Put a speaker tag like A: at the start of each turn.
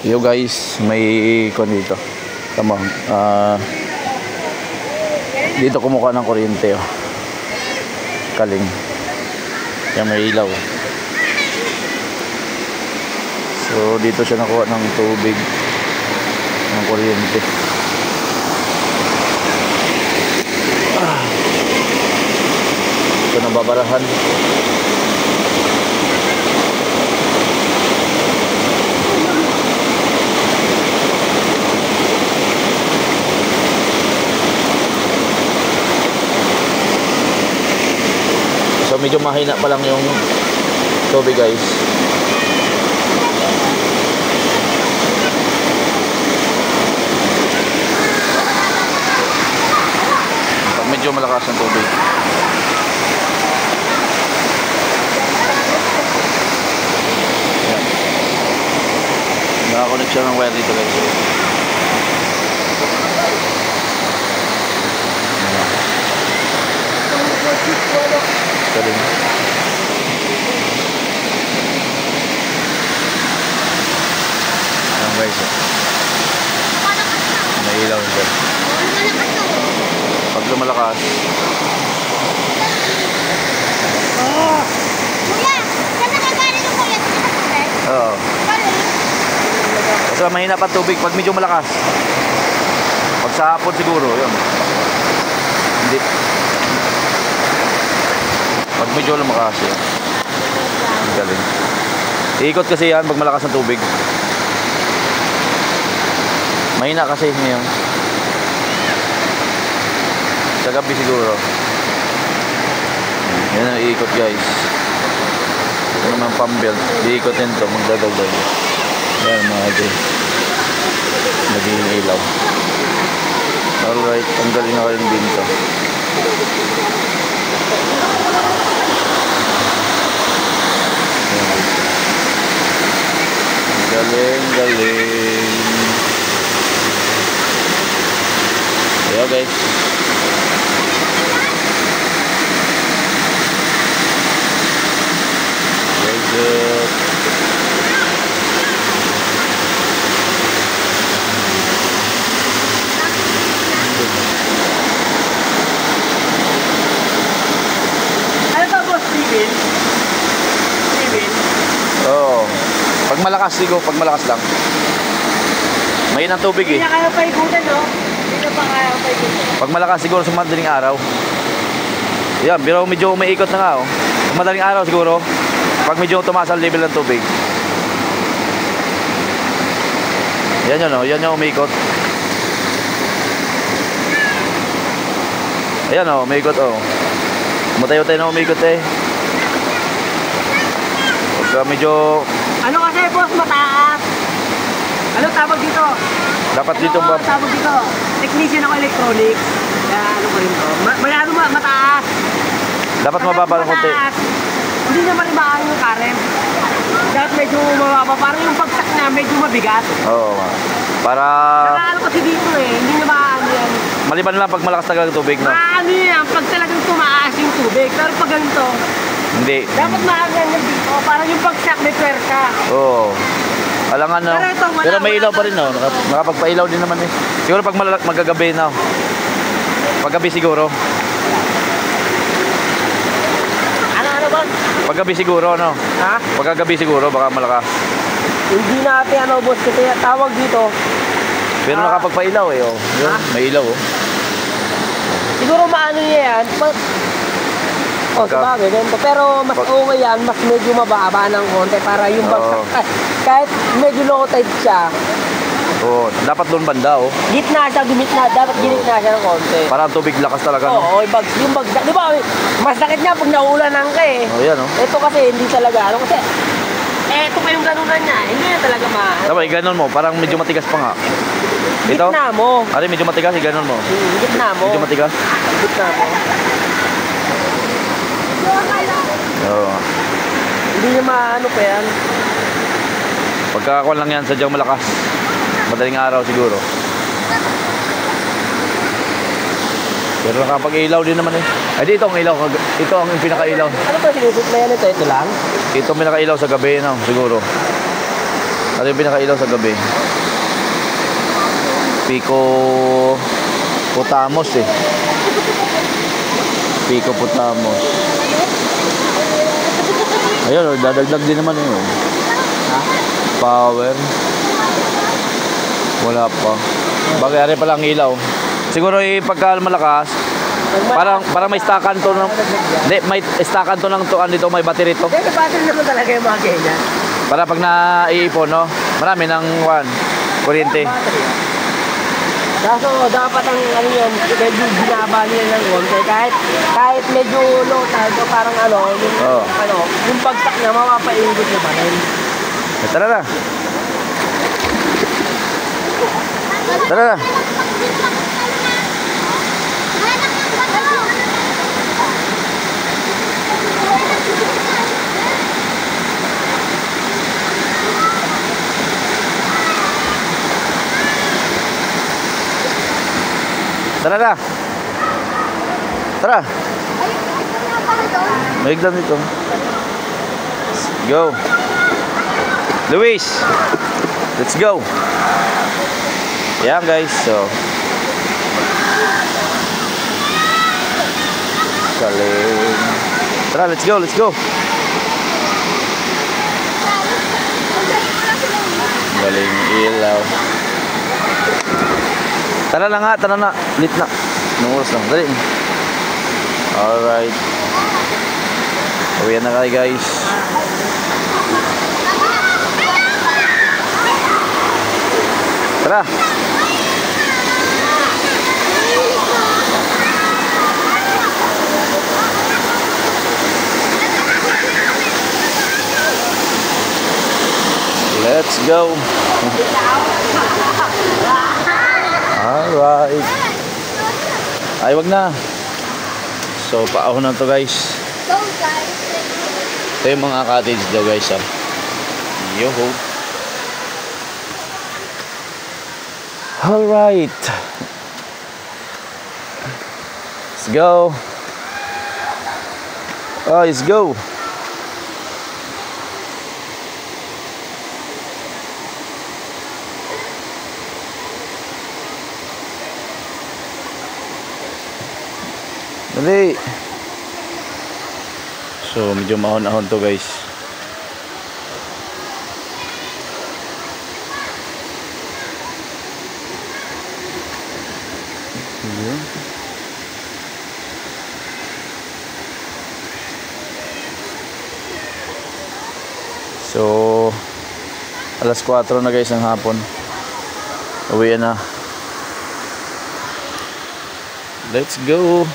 A: Yo guys, may ikon dito. Tama. Dito kumukuha ng kuryente. Oh. Kaling. Yan may ilaw. So dito siya nakuha ng tubig, ng kuryente. Ito nababarahan. So medyo mahina pa lang yung tubig guys. Pag medyo malakas ang tubig, yan. Nakakonect siya ng wire dito guys. Galing. Ayan guys, may ilaw dyan. Pag lumalakas, oo. Kasi mahina pa tubig pag medyo malakas. Pag sa hapon siguro, yun. Hindi. Pag medyo lumakas yan. Ang galing. Iikot kasi yan pag malakas ang tubig. Mahina kasi ngayon. Sa gabi siguro. Yan ang iikot guys. Ito naman pambelt. Iikotin to, magdadagdag. Yan mga guys. Naging ilaw. Alright, ang galing na kayong binto. Galing, galing. Ayo guys. Very good.
B: Ano ba boss, Steven? Steven?
A: Oo. Pag malakas siguro, pag malakas lang. Mahina ang tubig eh.
B: Hindi na kaya paikutan, no? Hindi na pa kaya paikutan.
A: Pag malakas siguro sa madaling araw. Yan, pero medyo umiikot na nga oh. Sa madaling araw siguro, pag medyo tumaas ang level ng tubig. Yan yun oh, yan yung umiikot. Ayan oh, umiikot oh. Matay-utay na umiikot eh. Pagka medyo...
B: Ano kasi boss, mataas? Ano tawag dito?
A: Dapat
B: Ano
A: dito ba?
B: tawag dito? Technician ako electronics. Kaya ano ko rin to. Mataas.
A: Dapat mababa ng konti.
B: Hindi naman ibaan yung current. Dapat medyo mababa. Parang yung pagsak na medyo mabigat.
A: Oo. Para...
B: Nakaano kasi dito eh. Hindi na maano yan.
A: Maliban lang pag malakas talaga ang tubig no?
B: Maano yan. Pag talagang tumaas yung tubig. Pero pag ganito,
A: Hindi.
B: dapat maaganyan dito. Parang yung pagsak may pwerka.
A: Oo. Alangan no.
B: Pero ito, wala,
A: Pero may
B: wala
A: ilaw pa rin no. Nakapagpailaw din naman eh. Siguro pag magagabi na. Paggabi siguro.
B: Ano ba?
A: Paggabi siguro no.
B: Ha?
A: Paggabi siguro baka malakas.
B: Hindi natin ano boss. Kasi tawag dito.
A: Pero nakapagpailaw eh oh. Yun,
B: Ha?
A: may ilaw oh.
B: Siguro maano niya yan. Sabagay, ganito. Pero mas okay yan, mas medyo mababa ng konti para yung bagsak. Kahit medyo low tide siya,
A: Oo, dapat doon banda oh.
B: gitna siya, dapat ginitna siya ng konti.
A: Para ang tubig lakas talaga no.
B: Oo, yung bagsak. Di ba, mas sakit niya pag naulanan ka eh.
A: Oh, yan oh.
B: Ito kasi hindi talaga, ano kasi, ito pa yung ganunan niya, hindi na talaga
A: Dapat iganon mo, parang medyo matigas pa nga. Ito?
B: Gitna mo.
A: Ari, medyo matigas, iganon mo.
B: Gitna mo.
A: Medyo matigas.
B: Gitna mo.
A: Oo.
B: Hindi niya maano pa yan.
A: Pagkakakuan lang yan, sadyang malakas. Madaling araw siguro. Pero nakapag-ilaw din naman eh. Ay, di ito ang ilaw. Ito ang pinaka-ilaw.
B: Ano ba sinusot na yan ito? Ito lang?
A: Ito ang pinaka-ilaw sa gabi, no? Siguro. Ano yung pinakailaw sa gabi? Pico Potamos eh. Pico Potamos. Ayun, dadagdag din naman yun.
B: Ha?
A: Power. Wala pa. Bagay, ari pa lang ilaw. Siguro pagka malakas, parang may stackan to ng... Hindi, may stackan to ng tuan dito, may battery to.
B: Kaya battery naman talaga yung mga ganyan.
A: Para pag naiipon, no? Marami ng kuryente.
B: Battery. Kaso dapat ang ano yan, medyo binaba nila ng konti. Kahit medyo low tide, parang yung bagsak niya, mapapaingot na ba rin?
A: Tara na. Tara na. Tara na. Tara. Maiglan dito. Go. Luis. Let's go. Yan guys. So. Galing. Tara, let's go, let's go. Galing ilaw. Tara na nga, tara na. Lit na. Nung oras lang. Dali. Alright. Uwian na kayo guys. Tara. Let's go. Alright. Ay, wag na. So, paahon na to guys. Ito yung mga cottage daw guys. Yoho. Alright. Let's go. Oh, let's go. Dali. So, medyo mahon-ahon to guys. So, alas 4 na guys ng hapon. Uwi na. Let's go.